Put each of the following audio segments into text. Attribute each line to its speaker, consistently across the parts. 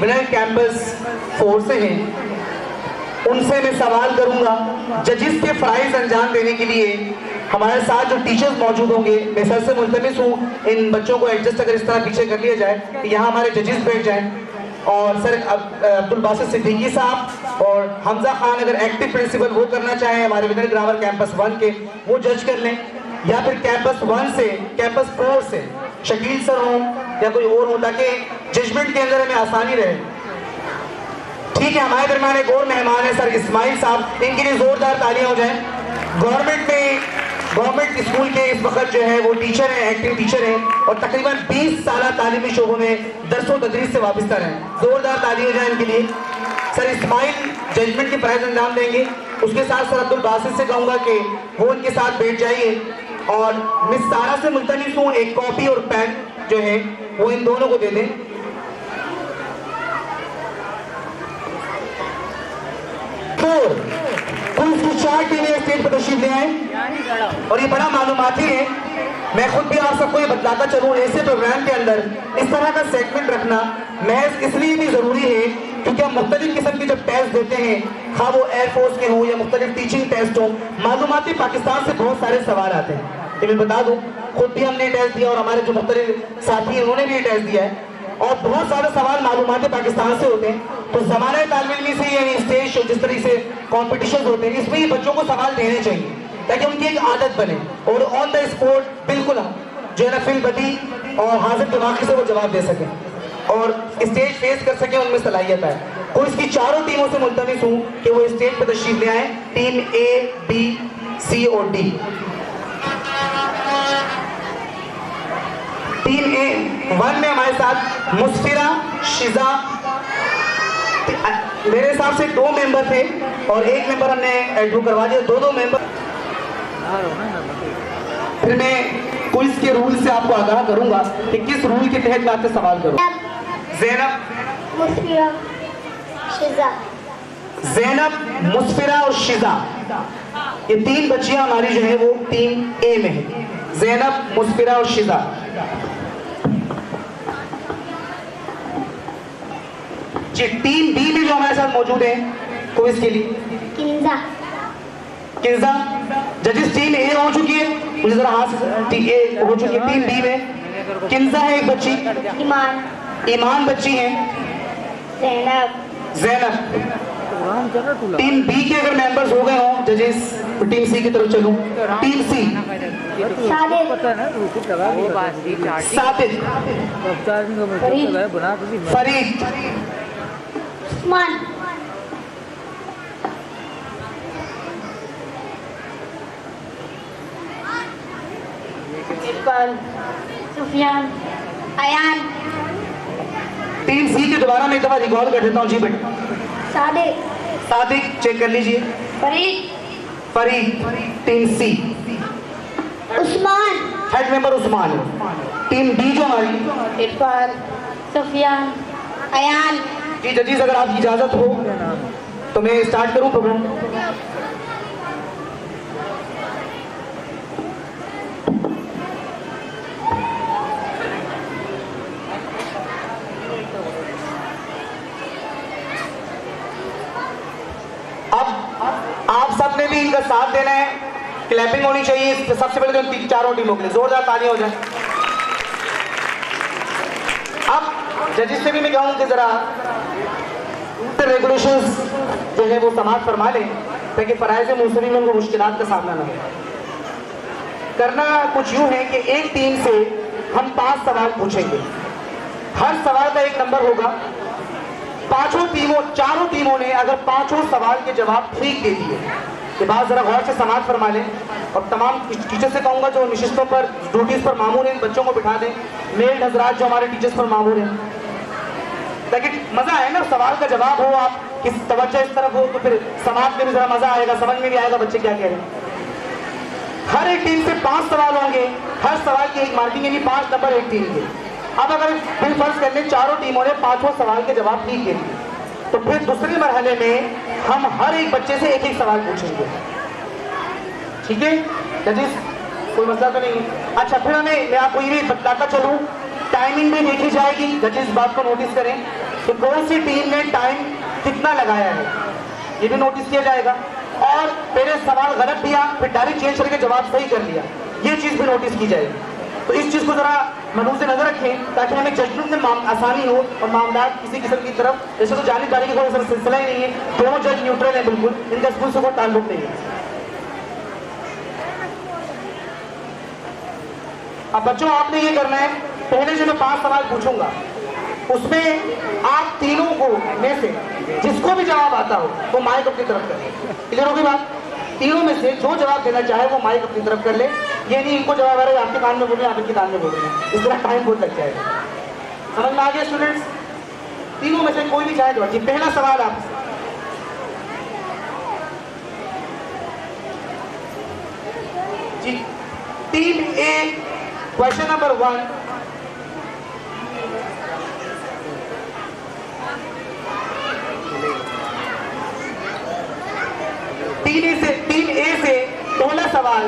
Speaker 1: Winner campus 4 से हैं, उनसे मैं सवाल करूंगा। जजेस के प्राइज अंजाम देने के लिए हमारे साथ जो टीचर्स मौजूद होंगे, मैं सर से मुल्तमिस हूँ इन बच्चों को एडजस्ट अगर इस तरह पीछे कर लिया जाए कि यहाँ हमारे जजेस बैठ जाएं, और सर अब्दुल बासित सिद्दीकी साहब और हमजा खान अगर एक्टिव प्रिंसिपल वो करना चाहें हमारे विनर ग्रामर कैंपस 1 के, वो जज कर लें, या फिर कैंपस 1 से कैंपस 4 से शकील सर हो या कोई और हो, ताकि जजमेंट के अंदर हमें आसानी रहे। ठीक है, हमारे दरमियान एक और मेहमान है सर इस्माइल साहब, इनके लिए जोरदार तालियां हो जाएं। गवर्नमेंट स्कूल के इस वक्त जो है वो टीचर हैं, एक्टिव टीचर हैं, और तकरीबन 20 साल तालीमी शोबों में दरसो तदरीस से वाबस्ता रहे। जोरदार ताली हो जाए इनके लिए। सर इस्माइल जजमेंट के प्राइज अंजाम देंगे, उसके साथ सर अब्दुल बासित से कहूँगा कि वो उनके साथ बैठ जाइए, और मिस सारा से मुल्तमिस हूँ एक कॉपी और पेन जो है वो इन दोनों को दे दें। कुल 4 टीमें स्टेज पर तशरीफ ले आए, और ये बड़ा मालूमाती है। मैं खुद भी आप सबको ये बतलाता चलूँ, ऐसे प्रोग्राम के अंदर इस तरह का सेगमेंट रखना महज इसलिए भी जरूरी है क्योंकि हम मुख्तलिफ किस्म के जब टेस्ट देते हैं, खा वो एयरफोर्स के हों या मुख्तलिफ टीचिंग टेस्ट हों, मालूमाती पाकिस्तान से बहुत सारे सवाल आते हैं। ये मैं बता दूं, खुद भी हमने टेस्ट दिया और हमारे जो मुख्तलिफ साथी हैं उन्होंने भी ये टेस्ट दिया है, और बहुत सारे सवाल मालूमाती पाकिस्तान से होते हैं। तो ज़माने तालिब इल्मी से यानी स्टेज शो जिस तरह से कॉम्पिटिशन होते हैं, इसमें ये बच्चों को सवाल देने चाहिए ताकि उनकी एक आदत बने, और ऑन द स्पॉट बिल्कुल जो है ना फिल बदी और हाजिर दिमागी से वो जवाब दे सकें और स्टेज फेस कर सकें, उनमें सलाहियत है। और इसकी चारों टीमों से मुल्तमिस हूँ कि वो स्टेज पर तशरीफ ले आए, टीम ए, बी, सी और डी। टीम ए 1 में हमारे साथ मुस्फिरा, शिजा, मेरे हिसाब से 2 मेंबर थे और 1 मेंबर हमने एडमिट करवा दिया, 2 मेंबर। फिर मैं क्विज के रूल से आपको आगाह करूंगा कि किस रूल के तहत मैं आपसे सवाल करूं। ज़ैनब,
Speaker 2: मुस्फिरा, शिजा।
Speaker 1: ज़ैनब, मुस्फिरा और शिजा, ये 3 बच्चियां हमारी जो है वो टीम ए में है। ज़ैनब, मुस्फिरा और शिजा। जी, टीम बी में जो हमारे साथ मौजूद है क्विज के लिए,
Speaker 2: किंजा।
Speaker 1: किंजा। जजिस टीम ए हो चुकी है, मुझे जरा हाथ ए हो चुकी है। टीम बी में किंजा है एक बच्ची,
Speaker 2: ईमान,
Speaker 1: ईमान बच्ची है,
Speaker 2: ज़ैनब,
Speaker 1: ज़ैनब। टीम बी के अगर मेंबर्स हो गए हो जजेस, तो टीम सी की तरफ चलूं। टीम सी,
Speaker 2: सादिक,
Speaker 1: सादिक, फरीद,
Speaker 2: उस्मान, इरफान, सुफियान, अयान।
Speaker 1: टीम सी के दोबारा मैं एक दफा रिकॉल कर देता हूँ। जी बेटा,
Speaker 2: सादिक,
Speaker 1: सादिक चेक कर लीजिए,
Speaker 2: Farid,
Speaker 1: Farid. Team C,
Speaker 2: Usman,
Speaker 1: third member Usman. Team D जो हमारी,
Speaker 2: इरफान, सुफियान, अयान।
Speaker 1: जी जजीज, अगर आपकी इजाजत हो तो मैं स्टार्ट करूं प्रोग्राम। अब आप सबने भी इनका साथ देना है, क्लैपिंग होनी चाहिए सबसे पहले तो चारों टीमों के लिए, जोरदार तालियां हो जाए। अब जजेस से भी मैं कहूँ कि जरा रेगुलेशंस जो है वो समाप्त फरमा लें ताकि फराइज मुंसरी में उनको मुश्किलात का सामना न हो। करना कुछ यूं है कि एक टीम से हम 5 सवाल पूछेंगे, हर सवाल का एक नंबर होगा। चारों टीमों ने अगर 5 सवाल के जवाब ठीक दे दिए के बाद जरा गौर से समाप्त फरमा लें, और तमाम टीचर से कहूँगा जो निशिस्तों पर ड्यूटीज पर मामूर हैं, बच्चों को बिठा दें, मेल हजरात जो हमारे टीचर्स पर मामूर हैं, ताकि मजा आए ना, सवाल का जवाब हो, आप किस तवज्जो इस तरफ हो तो फिर समाज में भी जरा मजा आएगा, समझ में भी आएगा बच्चे क्या कह रहे हैं। हर एक टीम से 5 सवाल होंगे, हर सवाल की एक मार्किंग, यानी 5 नंबर एक टीम के। अब अगर फिर फर्ज कर लें चारों टीमों ने 5 सवाल के जवाब ठीक दे दिए, तो फिर दूसरे मरहले में हम हर एक बच्चे से एक सवाल पूछेंगे। ठीक है जजीज, कोई मसला तो नहीं है? अच्छा, फिर मैं आपको ये भी बताता चलूँ, टाइमिंग भी देखी जाएगी, जजीज बात को नोटिस करें। कि कौन सी टीम ने टाइम कितना लगाया है, ये भी नोटिस किया जाएगा। और पहले सवाल गलत दिया फिर डायरेक्ट चेंज करके जवाब सही कर लिया, ये चीज भी नोटिस की जाएगी। तो इस चीज को जरा मनु से नजर रखें ताकि हमें जजमेंट में आसानी हो और मामला किसी किस्म की तरफ, जैसे तो जाने जाने की कोई सिलसिला ही नहीं है, दोनों जज न्यूट्रल है बिल्कुल, इनका स्कूल से कोई ताल्लुक नहीं है। अब बच्चों आपने ये करना है, पहले जो मैं 5 सवाल पूछूंगा उसमें आप तीनों को में से जिसको भी जवाब आता हो वो माइक अपनी तरफ कर ले। क्लियर होगी बात? तीनों में से जो जवाब देना चाहे वो माइक अपनी तरफ कर ले। ये नहीं इनको जवाब आ रहा है आपके कान में बोल रहे हैं आप इनके कान में बोल रहे हैं, इस तरह टाइम बहुत लग जाएगा। समझ में आ गया स्टूडेंट्स? तीनों में से कोई भी चाहे जवाब। पहला सवाल आप जी, टीम ए क्वेश्चन नंबर 1, टीम ए से पहला सवाल,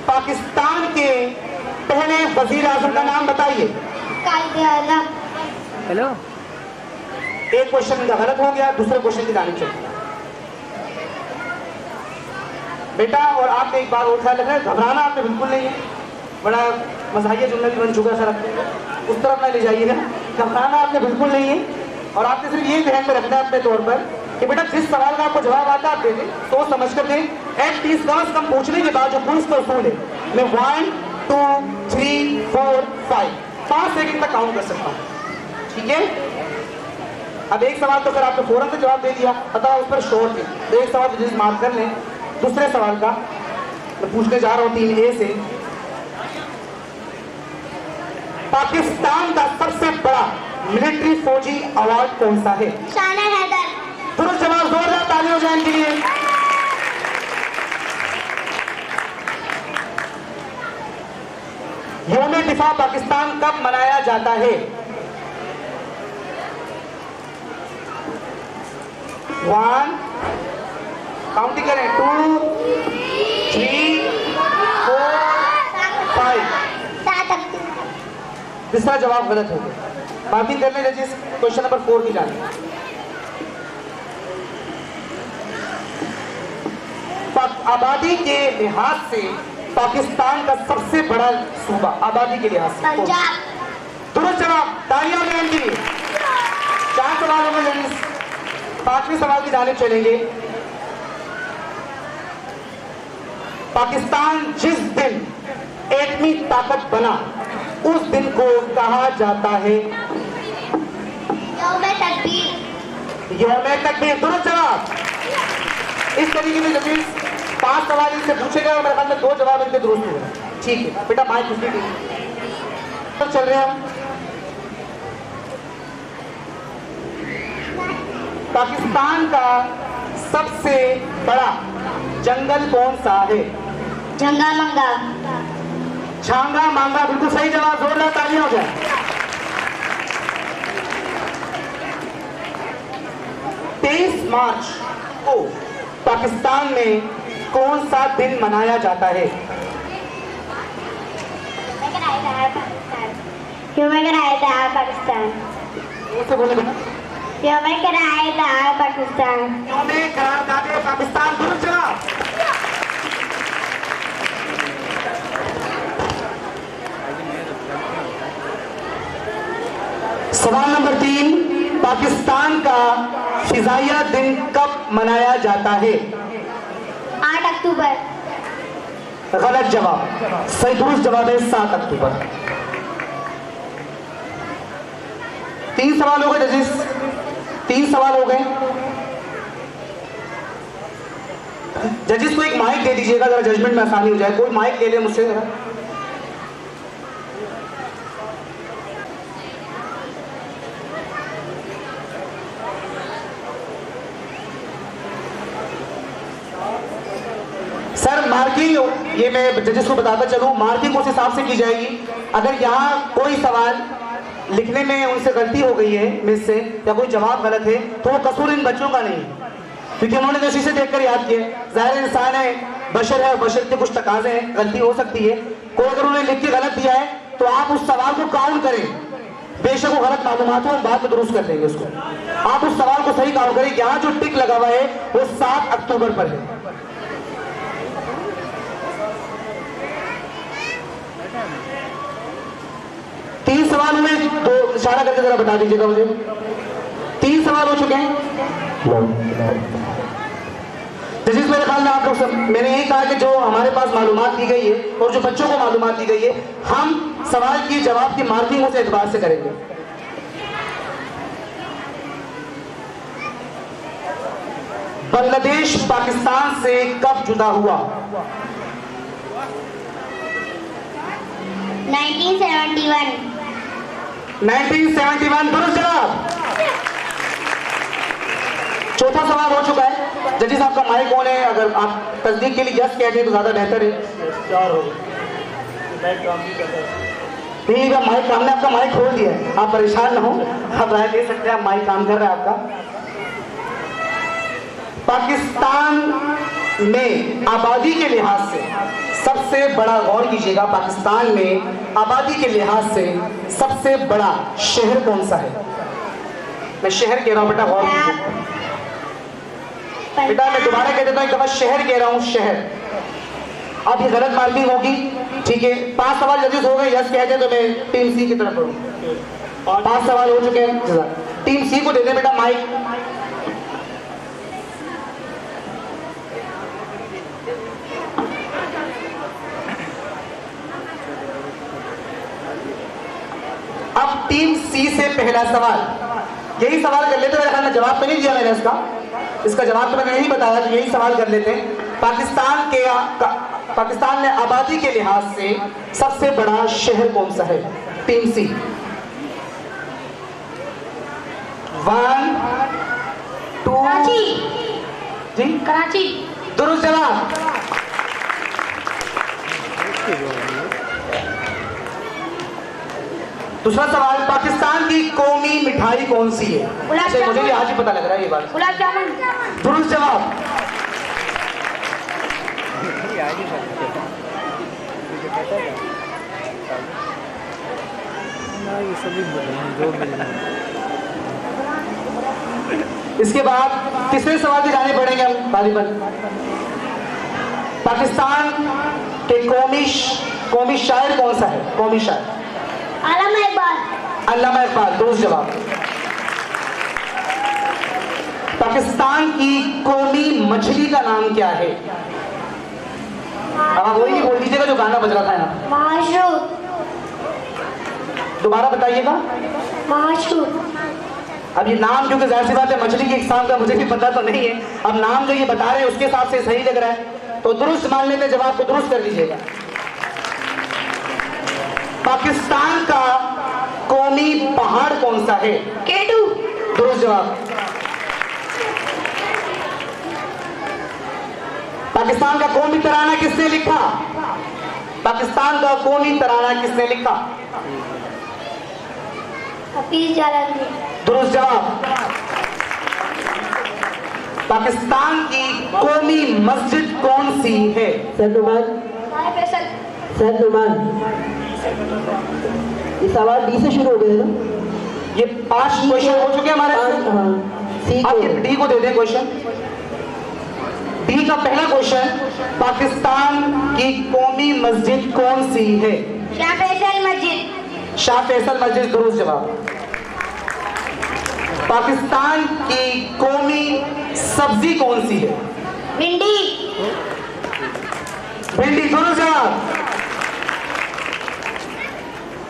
Speaker 1: पाकिस्तान के पहले वजीर आजम का नाम बताइए।
Speaker 2: हेलो।
Speaker 1: एक क्वेश्चन इनका गलत हो गया, दूसरे क्वेश्चन की जानी चाहिए बेटा। और आपने एक बात और ख्याल रखना है, घबराना आपने बिल्कुल नहीं है, बड़ा मज़ाहिया जुमला भी बन चुका है सर, उस तरफ ना ले जाइएगा। घबराना आपने बिल्कुल नहीं है और आपने सिर्फ ये ध्यान में रखना है अपने तौर पर कि बेटा जिस सवाल का आपको जवाब आता है आप दे दें, सोच समझ कर दें। एटलीस्ट कम से कम पूछने के बाद जो पुलिस का उसूल है, मैं 1 2 3 4 5 सेकंड तक काउंट कर सकता हूँ, ठीक है? अब एक सवाल तो अगर आपने फौरन से जवाब दे दिया, पता उस पर शॉर्ट है, तो एक सवाल जिस मार्क कर लें। दूसरे सवाल का मैं पूछने जा रहा हूँ टीम ए से, पाकिस्तान का सबसे बड़ा मिलिट्री फौजी अवार्ड कौन सा है?
Speaker 2: शान हैदर।
Speaker 1: तुरंत जवाब, जोरदार ताली हो जाए इनके लिए। यौम दिफा पाकिस्तान कब मनाया जाता है? 1 काउंटिंग करें, 2 3 4 5। तीसरा जवाब गलत हो गया, मार्किंग कर लें जजेस। क्वेश्चन नंबर 4 की जाने। आबादी के लिहाज से पाकिस्तान का सबसे बड़ा सूबा, आबादी के लिहाज से
Speaker 2: पंजाब।
Speaker 1: दुरुस्त जवाब, तालियां हो जाएं इनके लिए। 4 सवाल होंगे जजेस, 5वें सवाल की जानिब चलेंगे। पाकिस्तान जिस दिन एटमी ताकत बना उस दिन को कहा जाता है?
Speaker 2: यौम तकबीर।
Speaker 1: यौम तकबीर, दुरुस्त जवाब। इस तरीके से जजेस 5 सवाल इनसे पूछे गए और मेरे ख्याल में 2 जवाब इनके दुरुस्त हुए। ठीक है बेटा, माइक दूसरी टीम तो चल रहे हैं हम। पाकिस्तान का सबसे बड़ा जंगल कौन सा है?
Speaker 2: झंगा मंगा।
Speaker 1: छांगा मांगा, बिल्कुल सही जवाब, जोरदार तालियां हो जाए। मार्च को पाकिस्तान में कौन सा दिन मनाया जाता है?
Speaker 2: पाकिस्तान।
Speaker 1: उससे बोले बेटा।
Speaker 2: पाकिस्तान।
Speaker 1: पाकिस्तान, दुरुस्त जवाब। सवाल नंबर 3, पाकिस्तान का फिजाइया दिन कब मनाया जाता है?
Speaker 2: 8 अक्टूबर।
Speaker 1: गलत जवाब, सही दुरुस्त जवाब है 7 अक्टूबर। 3 सवाल हो गए जजेस, 3 सवाल हो गए। जजेस को एक माइक दे दीजिएगा जरा, जजमेंट में आसानी हो जाए। कोई माइक ले ले मुझसे जरा। सर मार्किंग, ये मैं जजेस को बताता चलूं, मार्किंग उस हिसाब से की जाएगी। अगर यहाँ कोई सवाल लिखने में उनसे गलती हो गई है मिस से, या कोई जवाब गलत है, तो वो कसूर इन बच्चों का नहीं है, क्योंकि उन्होंने जो शीशे देखकर याद किए। जाहिर इंसान है, बशर है, बशर के कुछ तकाजे हैं, गलती हो सकती है। कोई अगर उन्होंने लिख के गलत दिया है तो आप उस सवाल को काउंट करें, बेशक वो गलत मालूमात हो, हम बाद में दुरुस्त कर देंगे उसको। आप उस सवाल को सही काम करें। यहाँ जो टिक लगा हुआ है वो 7 अक्टूबर पर है। तीन सवाल हुए, दो इशारा करके जरा बता दीजिएगा मुझे। 3 सवाल हो चुके हैं। जजिस मेरे ख्याल में आप लोग सब, मैंने यही कहा कि जो हमारे पास मालूमात दी गई है और जो बच्चों को मालूमात दी गई है, हम सवाल की जवाब की मार्किंग उस एतबार से करेंगे। बांग्लादेश पाकिस्तान से कब जुदा हुआ?
Speaker 2: 1971।
Speaker 1: 1971 दुरुस्त जवाब। चौथा सवाल हो चुका है। जजिस आपका माइक ऑन है, अगर आप तस्दीक के लिए यस कहते हैं तो ज्यादा बेहतर है। नहीं, माइक हमने आपका माइक खोल दिया है, आप परेशान ना हो, आप राय दे सकते हैं, माइक काम कर रहा है आपका। पाकिस्तान में आबादी के लिहाज से सबसे बड़ा, गौर कीजिएगा, पाकिस्तान में आबादी के लिहाज से सबसे बड़ा शहर कौन सा है? मैं शहर कह रहा हूं बेटा, गौर कीजिए बेटा, मैं दोबारा कह देता हूं, एक दफा शहर कह रहा हूं, शहर। अब ये गलत मार्किंग होगी, ठीक है। 5 सवाल जजिस हो गए, यस कहते तो मैं टीम सी की तरफ बढ़ूं। 5 सवाल हो चुके हैं, टीम सी को दे दे बेटा माइक। अब टीम सी से पहला सवाल, यही सवाल कर लेते, मेरे ख्याल में जवाब तो नहीं दिया मैंने इसका जवाब तो मैंने यही बताया कि यही सवाल कर लेते हैं। पाकिस्तान में आबादी के लिहाज से सबसे बड़ा शहर कौन सा है? टीम सी। 1 2
Speaker 2: कराची।
Speaker 1: जी,
Speaker 2: कराची।
Speaker 1: दुरुस्त जवाब। दूसरा सवाल, पाकिस्तान की कौमी मिठाई कौन सी है? अच्छा, मुझे भी आज ही पता लग रहा है ये बात।
Speaker 2: गुलाब जामुन।
Speaker 1: दुरुस्त जवाब। इसके बाद तीसरे सवाल की जाने पड़ेंगे हम गालिबन। पाकिस्तान के कौमी शायर कौन सा है? कौमी शायर
Speaker 2: अल्लामा इकबाल।
Speaker 1: अल्लामा इकबाल, दुरुस्त जवाब। पाकिस्तान की कौमी मछली का नाम क्या है? अब आप वही बोल दीजिएगा जो गाना बज रहा था यहाँ।
Speaker 2: महाशूर।
Speaker 1: दोबारा बताइएगा।
Speaker 2: महाशूर।
Speaker 1: अब ये नाम, क्योंकि जाहिर सी बात है मछली की इकसाम का मुझे भी पता तो नहीं है, अब नाम जो ये बता रहे हैं उसके हिसाब से सही लग रहा है, तो दुरुस्त मान लेते, जवाब को दुरुस्त कर दीजिएगा। पाकिस्तान का कौमी पहाड़ कौन सा है?
Speaker 2: केटू।
Speaker 1: दुरुस्त जवाब। पाकिस्तान का कौमी तराना किसने लिखा? पाकिस्तान का कौमी तराना किसने लिखा?
Speaker 2: हफीज जालानी।
Speaker 1: दुरुस्त जवाब। पाकिस्तान की कौमी मस्जिद कौन सी है?
Speaker 3: ये सवाल डी से शुरू हो गए ना?
Speaker 1: ये 5 क्वेश्चन हो चुके हैं हमारे। आप ये डी को दे दें क्वेश्चन। डी का पहला क्वेश्चन, पाकिस्तान की कौमी मस्जिद कौन सी है?
Speaker 2: शाह फैसल मस्जिद।
Speaker 1: शाह फैसल मस्जिद, दुरुस्त जवाब। पाकिस्तान की कौमी सब्जी कौन सी है?
Speaker 2: भिंडी।
Speaker 1: भिंडी, दुरुस्त जवाब।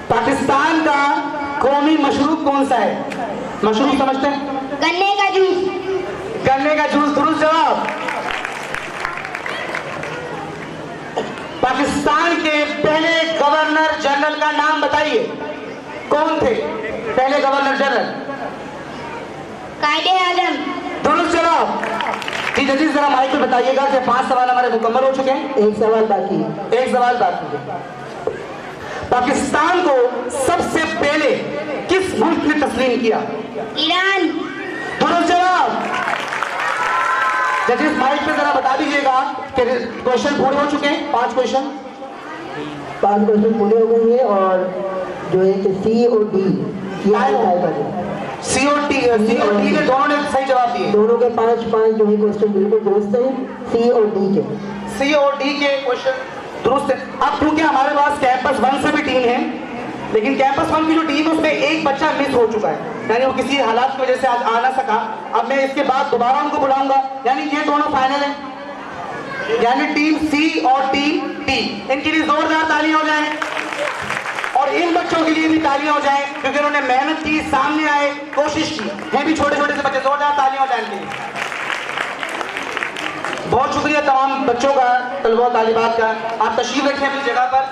Speaker 1: पाकिस्तान का कौमी मशरूब कौन सा है? मशरूब समझते हैं?
Speaker 2: गन्ने का जूस।
Speaker 1: गन्ने का जूस, दुरुस्त जवाब। पाकिस्तान के पहले गवर्नर जनरल का नाम बताइए, कौन थे पहले गवर्नर जनरल?
Speaker 2: कायदे आजम।
Speaker 1: दुरुस्त जवाब। जी जजीज, जरा माइक पे बताइएगा कि 5 सवाल हमारे मुकम्मल हो चुके हैं,
Speaker 3: एक सवाल बाकी है।
Speaker 1: एक सवाल बाकी है। पाकिस्तान को सबसे पहले किस मुल्क ने तस्लीम किया?
Speaker 2: ईरान।
Speaker 1: दुरुस्त जवाब। जजिस माइक पे जरा बता दीजिएगा कि क्वेश्चन पूरे हो चुके हैं, 5 क्वेश्चन।
Speaker 3: 5 क्वेश्चन पूरे हो गए हैं और जो है कि सी और डी ये टाई बाजी।
Speaker 1: सी और डी ने दोनों ने सही जवाब दिए।
Speaker 3: दोनों के 5-5 जो है क्वेश्चन बिल्कुल दुरुस्त है, सी और डी के।
Speaker 1: सी और डी के क्वेश्चन दुरुस्त है। अब क्योंकि हमारे पास कैंपस 1 से भी टीम है, लेकिन कैंपस 1 की जो टीम है उसमें एक बच्चा मिस हो चुका है, यानी वो किसी हालात की वजह से आज आ ना सका। अब मैं इसके बाद दोबारा उनको बुलाऊंगा, यानी ये दोनों फाइनल है, यानी टीम सी और टीम डी। इनके लिए जोरदार तालियां हो जाएं और इन बच्चों के लिए भी तालियां हो जाएं क्योंकि उन्होंने मेहनत की, सामने आए, कोशिश की। हैं भी छोटे छोटे से बच्चे, जोरदार तालियां हो जाएं इनके लिए। बहुत शुक्रिया तमाम बच्चों का, तलबा तालिबात का। आप तशरीफ रखें अपनी जगह पर।